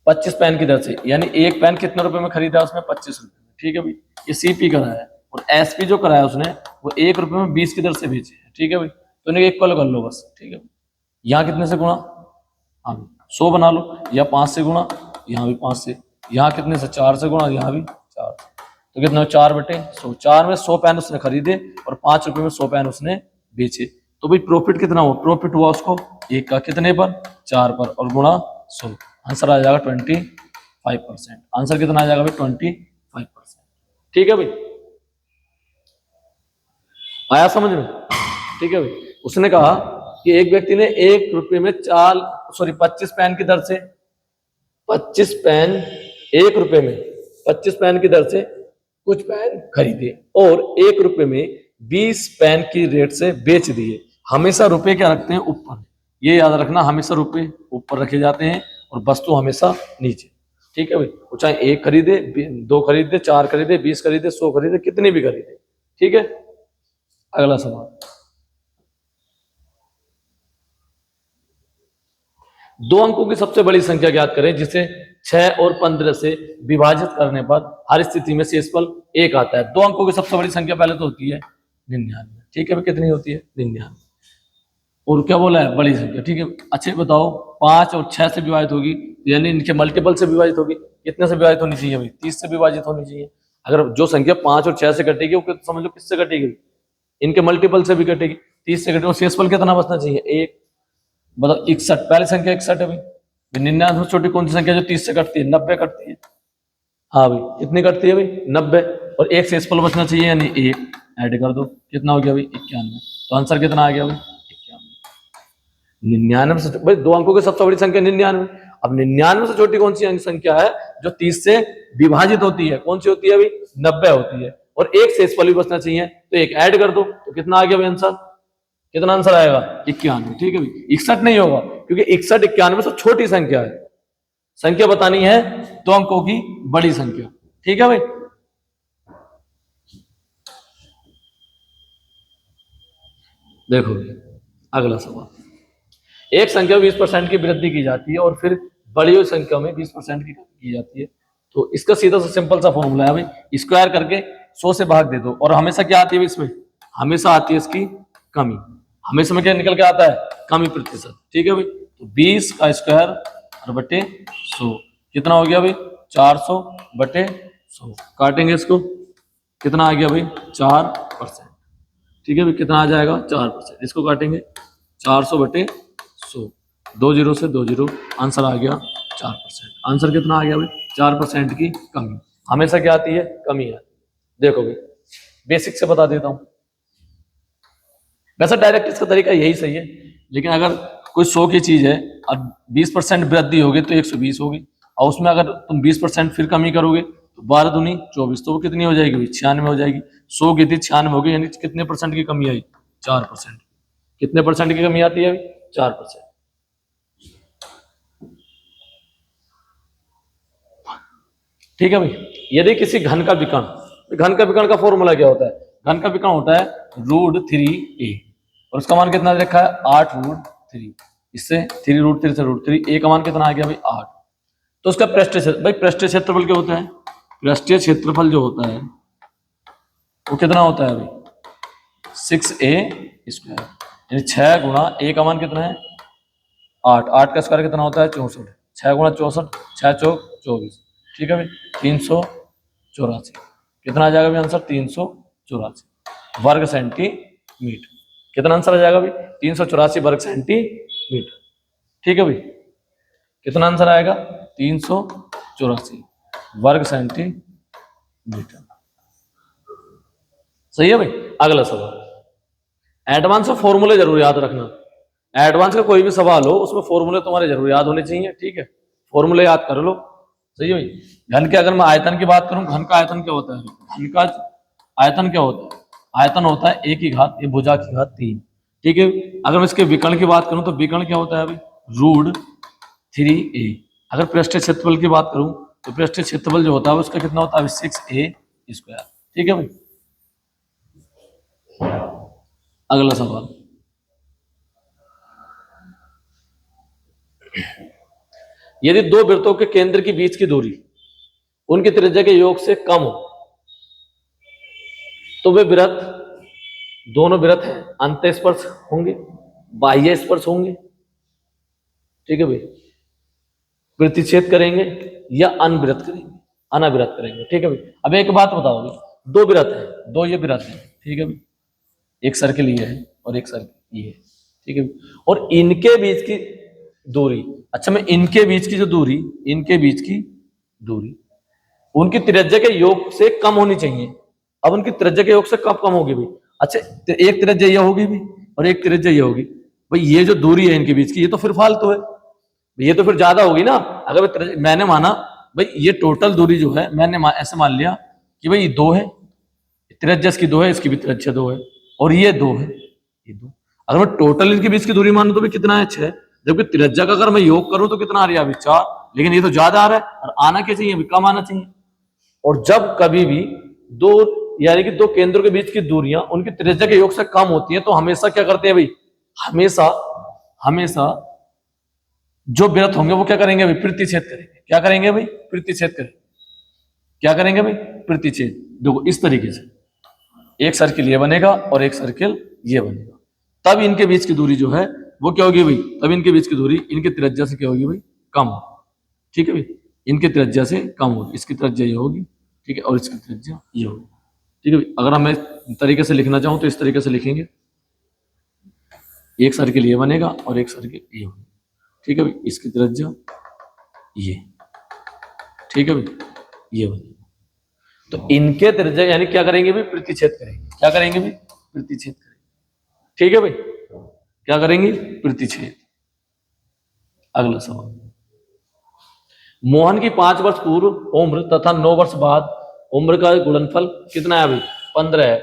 25 पेन की दर से, यानी एक पेन कितने रुपए में खरीदा उसने, 25 रुपए में, ठीक है भाई। ये सीपी कराया और एसपी जो कराया उसने वो 1 रुपए में 20 की दर से बेचे, ठीक है भाई। तो इन्हें इक्वल कर लो बस, ठीक है। यहाँ कितने से गुणा, हाँ 100 बना लो, या 5 से गुणा, यहाँ भी 5 से, यहाँ कितने से 4 से गुणा, यहाँ भी 4, तो कितना 4/100, 4 में 100 पेन उसने खरीदे और 5 रुपए में 100 पेन उसने बेचे, तो भाई प्रॉफिट कितना हुआ, प्रॉफिट हुआ उसको एक का कितने पर, 4 पर, और गुणा 100, आंसर आ जाएगा 25%। आंसर कितना आ जाएगा भाई, 25%, ठीक है भाई। आया समझ में, ठीक है भाई। उसने कहा कि एक व्यक्ति ने 1 रुपए में 25 पेन की दर से, 25 पेन 1 रुपए में 25 पेन की दर से कुछ पेन खरीदे और 1 रुपए में 20 पेन की रेट से बेच दिए। हमेशा रुपए क्या रखते हैं, ऊपर, ये याद रखना, हमेशा रुपए ऊपर रखे जाते हैं और वस्तु हमेशा नीचे, ठीक है भाई। वो चाहे 1 खरीदे, 2 खरीदे, 4 खरीदे, 20 खरीदे, 100 खरीदे, कितने भी खरीदे, ठीक है। अगला सवाल, 2 अंकों की सबसे बड़ी संख्या ज्ञात करें जिसे 6 और 15 से विभाजित करने पर हर स्थिति में शेषफल 1 आता है। 2 अंकों की सबसे बड़ी संख्या पहले तो होती है 99, ठीक है भाई। कितनी होती है, 99, और क्या बोला है, बड़ी संख्या, ठीक है। अच्छे बताओ, 5 और 6 से विभाजित होगी, यानी इनके मल्टीपल से विभाजित होगी, कितने से विभाजित होनी चाहिए भाई, 30 से विभाजित होनी चाहिए। अगर जो संख्या 5 और 6 से कटेगी वो समझ लो किससे कटेगी, इनके मल्टीपल से भी कटेगी, 30 से कटेगी, और शेषफल कितना बचना चाहिए, 1। बताओ 61, पहली संख्या 61 है भाई। 99 से छोटी कौन सी संख्या जो 30 से कटती है, 90 कटती है, हाँ भाई, कितनी कटती है भाई, 90, और एक शेषफल बचना चाहिए, यानी 1, ऐड कर दो, कितना हो गया भाई, 91। तो आंसर कितना आ गया भाई, 91। 99 से भाई 2 अंकों की सबसे बड़ी संख्या 99। अब 99 से छोटी कौन सी अंक संख्या है जो 30 से विभाजित होती है, कौन सी होती है भाई, 90 होती है, और एक शेषफल भी बचना चाहिए, तो एक ऐड कर दो, तो कितना आ गया भाई आंसर, कितना आंसर आएगा, 91, ठीक है भाई। 61 नहीं होगा क्योंकि 61 91 से छोटी संख्या है, संख्या बतानी है 2 अंकों की बड़ी संख्या, ठीक है भाई। देखो अगला सवाल, एक संख्या 20% की वृद्धि की जाती है और फिर बड़ी हुई संख्या में 20% की जाती है, तो इसका सीधा सा सिंपल सा फॉर्मूला है भाई, स्क्वायर करके 100 से भाग दे दो, और हमेशा क्या आती है इसमें, हमेशा आती है इसकी कमी, हमेशा में क्या निकल के आता है, कमी प्रतिशत, ठीक है भाई। तो 20 का स्क्वायर और बटे 100 कितना हो गया भाई, 400/100, काटेंगे इसको, कितना आ गया भाई, 4%, ठीक है भाई। कितना आ जाएगा, 4%, इसको काटेंगे 400/100, 2 जीरो से 2 जीरो, आंसर आ गया 4%। आंसर कितना आ गया भाई, 4% की कमी, हमेशा क्या आती है, कमी आती है। देखो भाई बेसिक से बता देता हूं, वैसे डायरेक्ट इसका तरीका यही सही है, लेकिन अगर कोई 100 की चीज है और 20% वृद्धि होगी तो 120 होगी, और उसमें अगर तुम 20% फिर कमी करोगे तो 12 दूनी 24, तो वो कितनी हो जाएगी भाई? 96 हो जाएगी। 100 की थी 96 होगी, यानी कितने परसेंट की कमी आई? 4%। कितने परसेंट की कमी आती है अभी? 4%। ठीक है भाई। यदि किसी घन का विकर्ण, घन का विकर्ण का फॉर्मूला क्या होता है? घन का विकर्ण होता है √3a, और उसका मान कितना रखा है? 8√3। इससे 3√3 से √3, a का मान कितना आ गया भाई? 8। तो उसका पृष्ठीय क्षेत्र, भाई पृष्ठीय क्षेत्रफल क्या होता है? पृष्ठीय क्षेत्रफल जो होता है वो कितना होता है भाई? 6a², यानी 6 गुणा a का मान कितना है? 8। 8 का स्क्वायर कितना होता है? 64। 6 गुणा 64, 6 चौक 24। ठीक है भाई, 384। कितना आ जाएगा भाई आंसर? 384 वर्ग सेंटीमीटर। कितना आंसर आ जाएगा भाई? 384 वर्ग सेंटीमीटर। ठीक है भाई, कितना आंसर आएगा? 384 वर्ग सेंटीमीटर। सही है भाई। अगला सवाल, एडवांस में फॉर्मूले जरूर याद रखना। एडवांस का कोई भी सवाल हो उसमें फॉर्मूले तुम्हारे जरूर याद होने चाहिए। ठीक है, फॉर्मूले याद कर लो। सही है भाई। घन के अगर मैं आयतन की बात करूं, घन का आयतन क्या होता है? घन का आयतन क्या होता है? आयतन होता है a की घात, ये भुजा की घात 3। ठीक है, अगर मैं इसके विकर्ण की बात करूं तो विकर्ण क्या होता है अभी? √3a। अगर पृष्ठीय क्षेत्रफल की बात करूं तो पृष्ठीय क्षेत्रफल जो होता है उसका कितना होता है? 6a²। ठीक है भाई। अगला सवाल, यदि दो वृत्तों के केंद्र के बीच की दूरी उनकी त्रिज्या के योग से कम हो तो वे वृत्त, दोनों वृत्त हैं, अंतःस्पर्श होंगे, बाह्य स्पर्श होंगे। ठीक है भाई, प्रतिच्छेद करेंगे या अनवृत्त करेंगे, अनावृत करेंगे। ठीक है भाई। अब एक बात बताओ भाई, दो वृत्त हैं, दो ये वृत्त हैं। ठीक है भाई, एक सर्किल ये है और एक सर्किल ये है। ठीक है, और इनके बीच की दूरी, अच्छा मैं इनके बीच की जो दूरी, इनके बीच की दूरी उनकी त्रिज्या के योग से कम होनी चाहिए। अब उनकी त्रिज्या के योग से कब कम होगी भाई? अच्छा, एक त्रिज्या ये होगी भी और एक त्रिज्या ये होगी भाई। ये जो दूरी है इनके बीच की, ये तो फिर फालतू है, ये तो फिर ज्यादा होगी ना। अगर मैंने माना भाई ये टोटल दूरी जो है, मैंने ऐसे मान लिया कि भाई ये 2 है, त्रिज्या इसकी 2 है, इसकी भी त्रिज्या 2 है, और ये 2 है, ये 2। अगर मैं टोटल इनके बीच की दूरी मानू तो भाई कितना है? 6। जबकि त्रिज्या का अगर मैं योग करूं तो कितना आ रहा है अभी? 4। लेकिन ये तो ज्यादा आ रहा है, और आना क्या चाहिए अभी? कम आना चाहिए। और जब कभी भी दो, यानी कि दो केंद्रों के बीच की दूरियां उनकी त्रिज्या के योग से कम होती हैं तो हमेशा क्या करते हैं भाई? हमेशा हमेशा जो वृत्त होंगे वो क्या करेंगे भाई? प्रतिच्छेद करेंगे। क्या करेंगे भाई? प्रतिच्छेद करेंगे। क्या करेंगे भाई? प्रतिच्छेद। देखो इस तरीके से एक सर्किल ये बनेगा और एक सर्किल ये बनेगा, तब इनके बीच की दूरी जो है वो क्या होगी भाई? तब इनके बीच की दूरी इनके त्रिज्या से क्या होगी भाई? कम। ठीक है भाई, इनके त्रिज्या से कम होगी। इसकी त्रिज्या ये होगी, ठीक है, और इसकी त्रिज्या ये होगी। ठीक है भाई। अगर हम इस तरीके से लिखना चाहूं तो इस तरीके से लिखेंगे, एक सर्किल ये बनेगा और एक सर्किल ये होगी। ठीक है भाई, इसकी त्रिज्या ये, ठीक है भाई, ये बनेगा। तो इनके त्रिज्या यानी क्या करेंगे भाई? प्रतिच्छेद करेंगे। क्या करेंगे भाई? प्रतिच्छेद करेंगे। ठीक है भाई, क्या करेंगे? प्रतिच्छेद। अगला सवाल, मोहन की 5 वर्ष पूर्व उम्र तथा 9 वर्ष बाद उम्र का गुणनफल कितना है भाई? 15 है।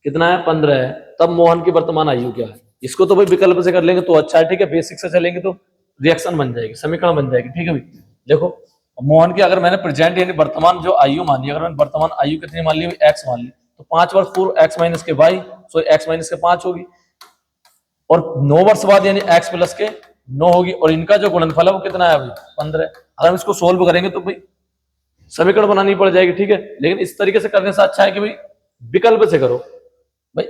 कितना है? 15 है। तब मोहन की वर्तमान आयु क्या है? इसको तो भाई विकल्प से कर लेंगे तो अच्छा है। ठीक है, बेसिक से चलेंगे तो रिएक्शन बन जाएगी, समीकरण बन जाएगी। ठीक है भाई, देखो मोहन की अगर मैंने प्रेजेंट यानी वर्तमान जो आयु मानी, अगर मैंने वर्तमान आयु कितनी मान ली? एक्स मान ली, तो 5 वर्ष पूर्व एक्स माइनस के वाई, सो एक्स माइनस के 5 होगी, और 9 वर्ष बाद यानी एक्स प्लस के 9 होगी, और इनका जो गुणनफल है वो कितना है भाई? 15। अगर हम इसको सोल्व करेंगे तो भाई समीकरण बनानी पड़ जाएगी। ठीक है, लेकिन इस तरीके से करने से अच्छा है कि भाई विकल्प से करो। भाई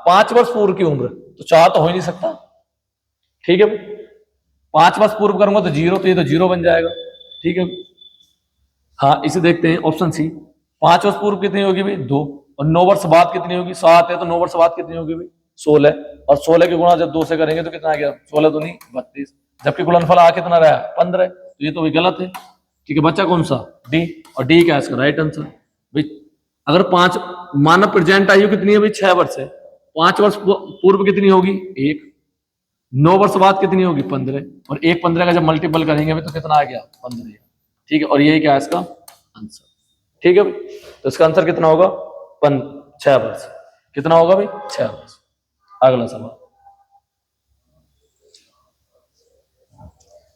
5 वर्ष पूर्व की उम्र, तो 4 तो हो ही नहीं सकता। ठीक है भाई, 5 वर्ष पूर्व करूंगा तो 0, तो ये तो 0 बन जाएगा। ठीक है, हाँ इसे देखते हैं, ऑप्शन सी। 5 वर्ष पूर्व कितनी होगी भाई? 2, और 9 वर्ष बाद कितनी होगी? 7 है, तो 9 वर्ष बाद कितनी होगी भाई? 16, और 16 के गुणा जब 2 से करेंगे तो कितना आ गया? 16 दूनी 32, जबकि गुणनफल आ कितना रहा? 15। तो ये तो भी गलत है। ठीक है, बच्चा कौन सा? डी, और डी क्या है इसका राइट आंसर भाई। अगर 5 मानव प्रेजेंट आयु कितनी है भाई? 6 वर्ष है, 5 वर्ष पूर्व कितनी होगी 1, 9 वर्ष बाद कितनी होगी 15, और 1 15 का जब मल्टीपल करेंगे तो कितना आ गया 15। ठीक है, और यही क्या है इसका आंसर। ठीक है भाई, तो इसका आंसर कितना होगा 6 वर्ष। कितना होगा भाई 6 वर्ष। अगला सवाल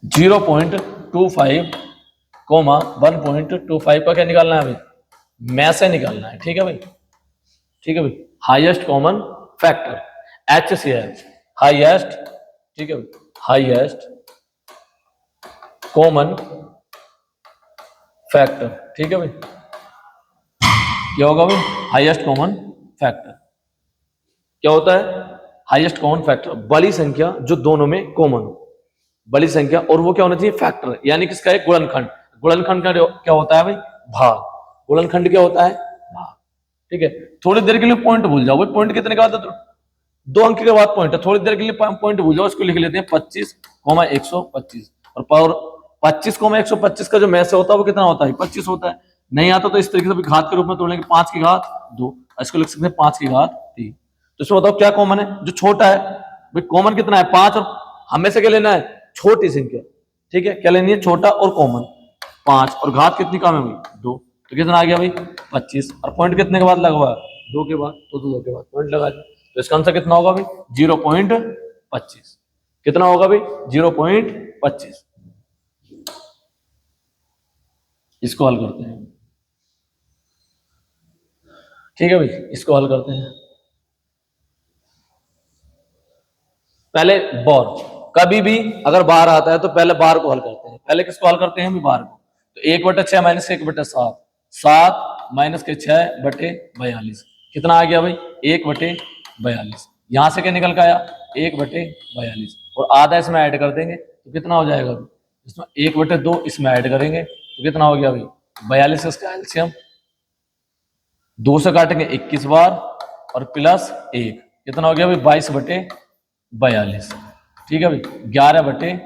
0.25 कोमा 1.25 का क्या निकालना है भाई, में से निकालना है। ठीक है भाई, ठीक है भाई, highest common factor HCF, highest, ठीक है भाई, हाईएस्ट कॉमन फैक्टर। ठीक है भाई, क्या होगा भाई हाईएस्ट कॉमन फैक्टर क्या होता है, हाईएस्ट कॉमन फैक्टर बड़ी संख्या जो दोनों में कॉमन हो, बड़ी संख्या, और वो क्या होना चाहिए फैक्टर, यानी किसका है गुणनखंड। गुणनखंड का क्या होता है भाई भाग, गुणनखंड क्या होता है भाग। ठीक है, थोड़ी देर के लिए पॉइंट भूल जाओ भाई, पॉइंट कितने का होता है 2 अंक के बाद पॉइंट है, थोड़ी देर के लिए पॉइंट भूल जाओ, इसको लिख लेते हैं 25,125, और पावर 25,125 का जो में से होता है वो कितना होता है 25 होता है। नहीं आता तो इस तरीके से घात के रूप में तोड़ेंगे 5 की घात 2, इसको लिख सकते हैं 5 की घात 3। तो इसमें बताओ क्या कॉमन है, जो छोटा है भाई, कॉमन कितना है 5, और हमें से क्या लेना है छोटी संख्या। ठीक है, क्या लेनी है छोटा और कॉमन 5, और घात कितनी कम है भाई 2, तो कितना आ गया भाई 25, और पॉइंट कितने के बाद लगवाया 2 के बाद, तो 2 के बाद पॉइंट लगा दिया। तो इसका आंसर कितना होगा भाई 0.25। कितना होगा भाई 0.25। इसको हल करते हैं। ठीक है भाई, इसको हल करते हैं। पहले बार, कभी भी अगर बार आता है तो पहले बार को हल करते हैं। पहले किसको हल करते हैं भी बार को, तो 1/6 माइनस 1/7, 7 माइनस के 6/42, कितना आ गया भाई 1/42। यहां से क्या निकल के आया 1/42, और आधा इसमें ऐड कर देंगे तो कितना हो जाएगा भाई, इसमें 1/2 इसमें ऐड करेंगे तो कितना हो गया भाई 42। इसका एलसीएम 2 से काटेंगे 21 बार, और प्लस 1 कितना हो गया भाई 22/42। ठीक है भाई 11/21।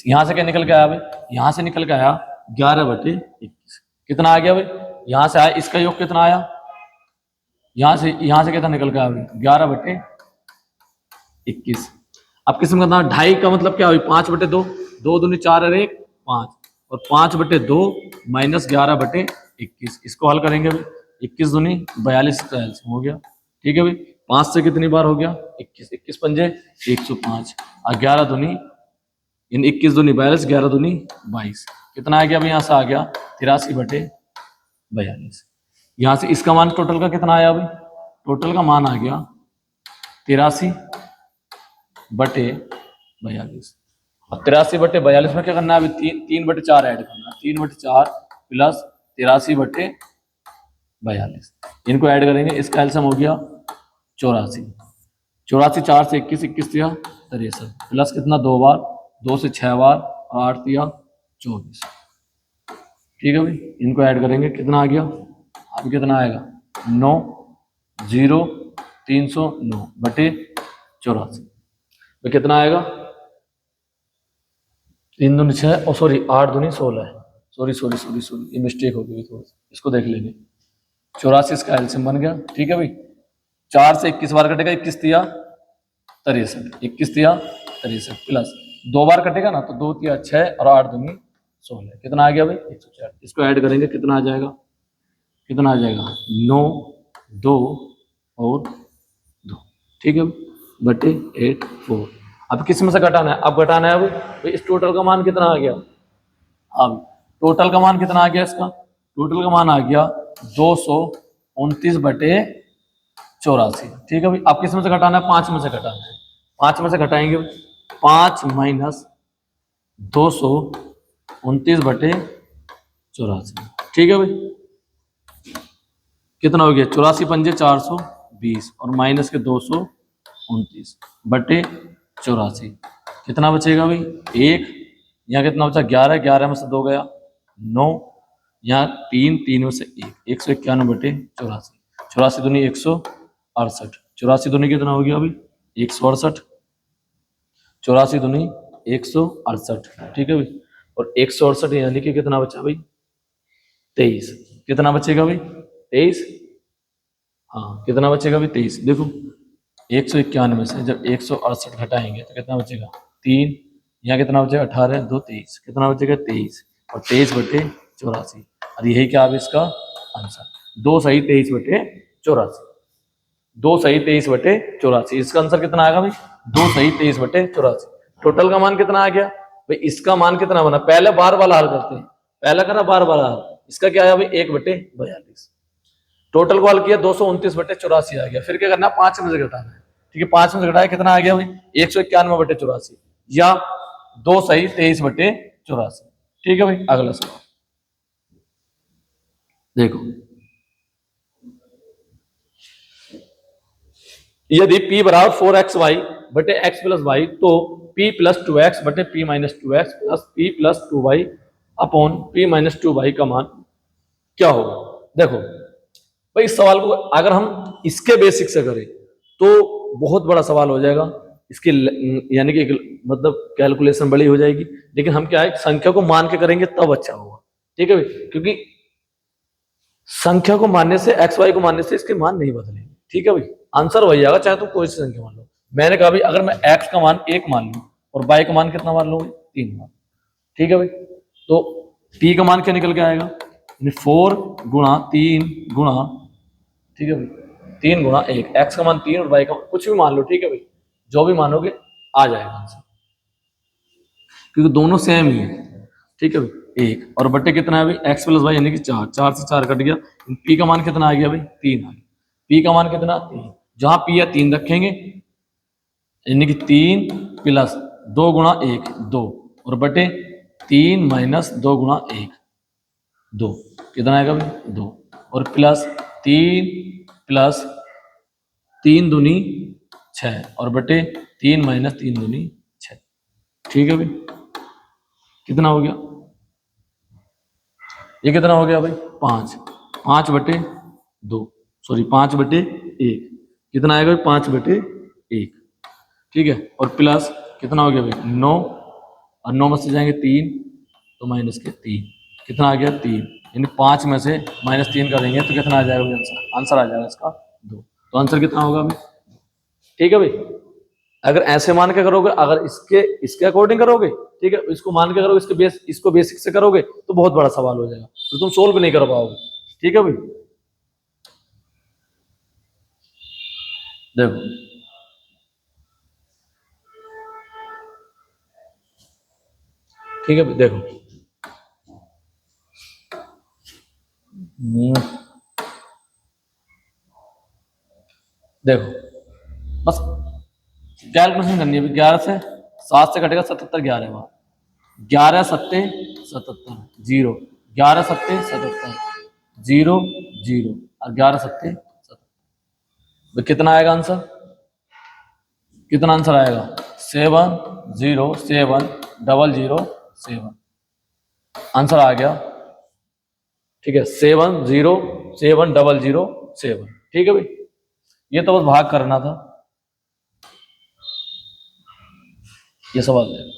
यहां से क्या निकल के आया भाई, यहां से निकल के आया 11/21। कितना आ गया भाई, यहां से आया इसका योग कितना आया, यहां से कितना निकल के आया भाई 11/21। अब किस्म का 2.5 का मतलब क्या हुई 5/2, 2 दूनी 4 और 1 5, और 5/2 माइनस 11/21। इसको हल करेंगे भाई 21 दूनी 42 हो गया। ठीक है भाई, 5 से कितनी बार हो गया 21, 21 पंजे 105, और 11 दूनी इन 21 दूनी 42, 11 दूनी 22, कितना आ गया भाई, यहां से आ गया 83/42। यहां से इसका मान टोटल का कितना आया भाई, टोटल का मान आ गया 83/42, और 83/42 में क्या करना है अभी 3/4 ऐड करना है, 3/4 प्लस 83/42, इनको ऐड करेंगे, इसका एलसीएम हो गया 84। 84 4 से 21, 21 दिया 63, प्लस कितना 2 बार, 2 से 6 बार, और 8 दिया 24। ठीक है भाई, इनको ऐड करेंगे कितना आ गया, अब कितना आएगा 9,0309/84, तो कितना आएगा 3 दूनी 6, और सॉरी 8 दूनी 16 है, सॉरी ये मिस्टेक हो गई थोड़ी, इसको देख लेंगे। 84 इसका एलसीएम बन गया। ठीक है भाई, 4 से 21 बार कटेगा, 21 दिया 63, 21 दिया 63, प्लस 2 बार कटेगा ना तो 2 दिया 6, और 8 दूनी 16, कितना आ गया भाई 104। इसको ऐड करेंगे कितना आ जाएगा, 9, 2 और 2। ठीक है /84। अब किस में से घटाना है, अब घटाना है भाई इस टोटल का मान कितना आ गया, अब टोटल का मान कितना आ गया, इसका टोटल का मान आ गया 229/84। ठीक है भाई, अब किस में से घटाना है 5 में से घटाना है, 5 में से घटाएंगे 5 माइनस 229/84। ठीक है भाई, कितना हो गया 84 पंजे 420, और माइनस के 229/84, कितना बचेगा भाई 1, यहाँ कितना बचा 11, 11 में से 2 गया 9, यहाँ 3, 3 में से 1, 191/84, 84 दूनी 168, 84 दूनी कितना हो गया भाई 168, 84 दूनी 168। ठीक है भाई, और 168 यानी कि कितना बचा भाई 23, कितना बचेगा भाई 23, हाँ कितना बचेगा अभी 23। देखो 191 से जब 168 घटाएंगे तो कितना बचेगा 3। यहाँ कितना बचेगा 18 2 23, कितना बचेगा 23 और 23/84। और यही क्या अब इसका आंसर 2 सही 23/84। 2 सही 23/84, इसका आंसर कितना आएगा भाई 2 सही 23/84। टोटल का मान कितना आ गया भाई, इसका मान कितना बना, पहले बार वाला हल करते हैं, पहला करा बार वाला हल, इसका क्या आया भाई 1/42। टोटल को हल किया 229/84 आ गया। फिर क्या करना 5 में से घटाना है, ठीक है 5 में से घटाया कितना आ गया भाई 191/84 या 2 सही 23/84। ठीक है भाई अगला सवाल देखो, यदि p बराबर 4xy बटे x प्लस वाई तो p प्लस 2x बटे p minus 2x plus p plus 2y upon p minus 2y का मान क्या होगा। देखो भाई इस सवाल को अगर हम इसके बेसिक से करें तो बहुत बड़ा सवाल हो जाएगा, इसकी यानी कि मतलब कैलकुलेशन बड़ी हो जाएगी, लेकिन हम क्या है संख्या को मान के करेंगे तब अच्छा होगा। ठीक है भाई, क्योंकि संख्या को मानने से एक्स वाई को मानने से इसके मान नहीं बदलेंगे। ठीक है भाई, आंसर वही आएगा चाहे तुम कोई सी संख्या मान लो। मैंने कहा भाई अगर मैं एक्स का मान 1 मान लूं और वाई का मान कितना मान लूं 3 मान। ठीक है भाई, तो p का मान क्या निकल के आएगा 4 गुणा 3 गुणा, ठीक है भाई 3 गुणा 1, एक्स का मान 3 और वाई का कुछ भी मान लो। ठीक है भाई, जो भी मानोगे आ जाएगा आंसर, क्योंकि दोनों सेम ही है। ठीक है भाई, 1 और बट्टे कितना है भाई एक्स प्लस वाई यानी कि 4, 4 से 4 कट गया, पी का मान कितना आ गया भाई 3 आ गया। पी का मान कितना 3, जहां पी या 3 रखेंगे यानी कि 3 प्लस 2 गुणा 1 2 और बटे 3 माइनस 2 गुणा 1 2, कितना आएगा भाई 2 और प्लस 3 प्लस 3 दूनी 6 और बटे 3 माइनस 3 दूनी 6। ठीक है भाई, कितना हो गया ये, कितना हो गया भाई 5, 5/2 सॉरी 5/1, कितना आएगा भाई 5/1। ठीक है, और प्लस कितना हो गया भाई 9 और 9 में से जाएंगे 3 तो माइनस के 3, कितना आ गया 3, यानी 5 में से -3 करेंगे तो कितना आ जाएगा भाई आंसर, आंसर आ जाएगा इसका 2। तो आंसर कितना होगा भाई। ठीक है भाई, अगर ऐसे मान के करोगे, अगर इसके अकॉर्डिंग करोगे, ठीक है इसको मान के करोगे, इसको बेसिक से करोगे तो बहुत बड़ा सवाल हो जाएगा, तो तुम सोल्व नहीं कर पाओगे। ठीक है भाई, देखो ठीक है भाई, देखो देखो बस कैलकुलेशन करनी है। 11 से 7 से कटेगा 77, 11 बार 11 सत्ते 77 0, 11 सत्ते 77 0 0 और 11 सत्ते 77। कितना आएगा आंसर, कितना आंसर आएगा 707007 आंसर आ गया। ठीक है 707007। ठीक है भाई, ये तो बस भाग करना था। ये सवाल है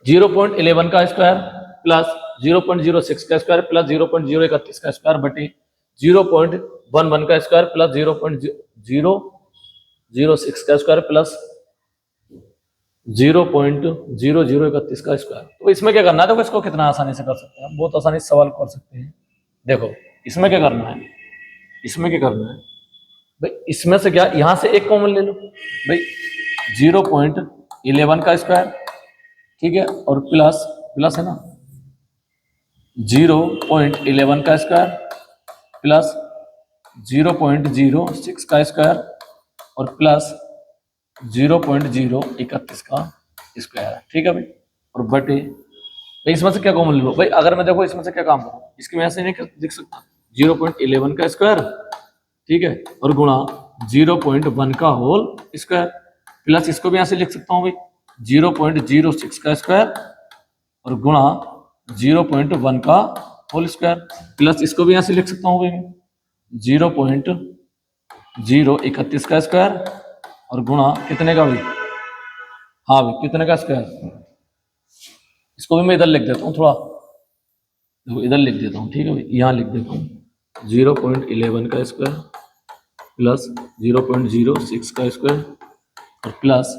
0.11 का स्क्वायर प्लस 0.06 का स्क्वायर प्लस 0.031 का स्क्वायर बटे 0.11 का स्क्वायर प्लस 0.006 का स्क्वायर प्लस 0.0031 का स्क्वायर। तो इसमें क्या करना है, देखो इसको कितना आसानी से कर सकते हैं, बहुत आसानी से सवाल कर सकते हैं। देखो इसमें क्या करना है, इसमें क्या करना है भाई, इसमें से क्या यहां से एक कॉमन ले लो भाई 0.11 का स्क्वायर, ठीक है और प्लस प्लस है ना 0.11 का स्क्वायर प्लस 0.06 का स्क्वायर और प्लस 0.031 का स्क्वायर। ठीक है भाई, और बटे भाई इसमें से क्या कॉमन ले लो भाई, अगर मैं देखो इसमें से क्या काम करूं, इसकी वजह से नहीं दिख सकता 0.11 का स्क्वायर, ठीक है और गुणा 0.1 का होल स्क्वायर प्लस इसको भी यहां से लिख सकता हूं भाई 0.06 का स्क्वायर और गुणा 0.1 का होल स्क्वायर प्लस इसको भी यहां से लिख सकता हूं भाई 0.031 का स्क्वायर और गुणा कितने का भाई, हाँ भाई कितने का स्क्वायर, इसको भी मैं इधर लिख देता हूँ थोड़ा देखो इधर लिख देता हूँ, ठीक है भाई, यहाँ लिख देता हूँ 0.11 का स्क्वायर प्लस 0.06 का स्क्वायर और प्लस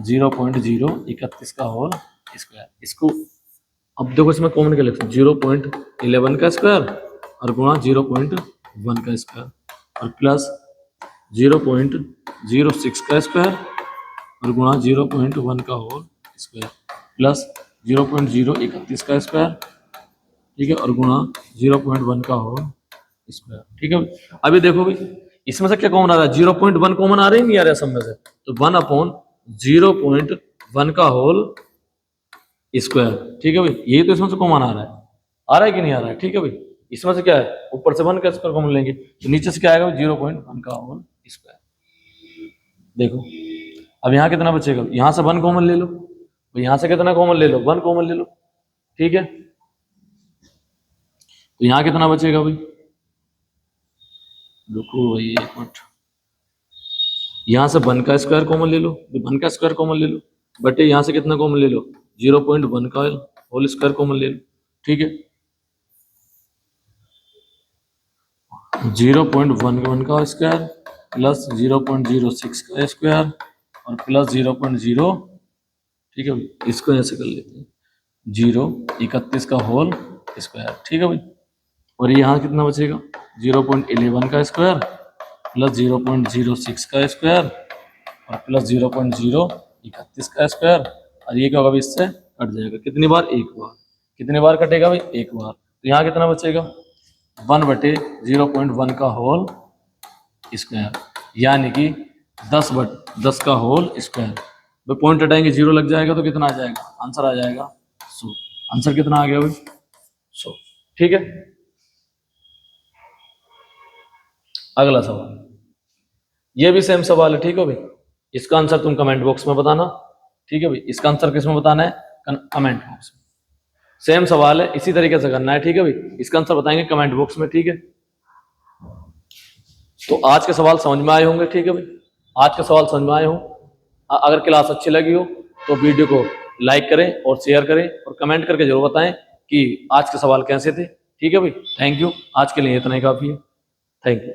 0.031 का होल स्क्वायर। इसको अब देखो इसमें कॉमन क्या लिखते हैं, 0.11 का स्क्वायर और गुणा 0.1 का स्क्वायर और प्लस 0.06 का स्क्वायर और गुणा 0.1 का होल स्क्वायर प्लस 0.031 का स्क्वायर, ठीक है, और गुणा 0.1 का होल स्क्वायर, ठीक है। अभी देखो भाई इसमें से क्या कॉमन आ रहा है, 0.1 कॉमन आ रहा है नहीं आ रहा है सब में से, तो 1/0.1 का होल स्क्वायर, ठीक है भाई, यही तो इसमें से कॉमन आ रहा है कि नहीं आ रहा है, ठीक है भाई। इसमें से क्या है, ऊपर से 1 का स्क्वायर कॉमन लेंगे तो नीचे से क्या आएगा 0.1 का होल स्क्वायर। देखो अब यहाँ कितना बचेगा, यहाँ से 1 कॉमन ले लो, तो यहाँ से कितना कॉमन ले लो, 1 कॉमन ले लो, ठीक है। तो यहाँ कितना बचेगा भाई, देखो भाई एक मिनट, यहाँ से 1 का स्क्वायर कॉमन ले लो, 1 का स्क्वायर कॉमन ले लो, बटे यहाँ से कितना कॉमन ले लो, 0.1 का होल स्क्वायर कॉमन ले लो, ठीक है। 0.11 का स्क्वायर प्लस 0.06 का स्क्वायर और प्लस 0.0, ठीक है भाई, इसको ऐसे कर लेते हैं 0.31 का होल स्क्वायर, ठीक है भाई। और यहाँ कितना बचेगा, 0.11 का स्क्वायर प्लस 0.06 का स्क्वायर और प्लस 0.031 का स्क्वायर, और ये क्या होगा, इससे कट जाएगा, कितनी बार, एक बार, कितनी बार कटेगा भाई, एक बार। तो यहाँ कितना बचेगा, 1/0.1 का होल स्क्वायर, यानी कि 10 का होल स्क्वायर। तो पॉइंट हटाएंगे 0 लग जाएगा तो कितना आ जाएगा, आंसर आ जाएगा 100। आंसर कितना आ गया भाई, 100, ठीक है। अगला सवाल, ये भी सेम सवाल है, ठीक है भाई, इसका आंसर तुम कमेंट बॉक्स में बताना, ठीक है भाई। इसका आंसर किसमें बताना है, कमेंट बॉक्स में। सेम सवाल है, इसी तरीके से करना है, ठीक है भाई। इसका आंसर बताएंगे कमेंट बॉक्स में, ठीक है। तो आज के सवाल समझ में आए होंगे, ठीक है भाई, आज के सवाल समझ में आए हों। अगर क्लास अच्छी लगी हो तो वीडियो को लाइक करें और शेयर करें और कमेंट करके जरूर बताएं कि आज के सवाल कैसे थे, ठीक है भाई। थैंक यू, आज के लिए इतना ही काफी है, थैंक यू।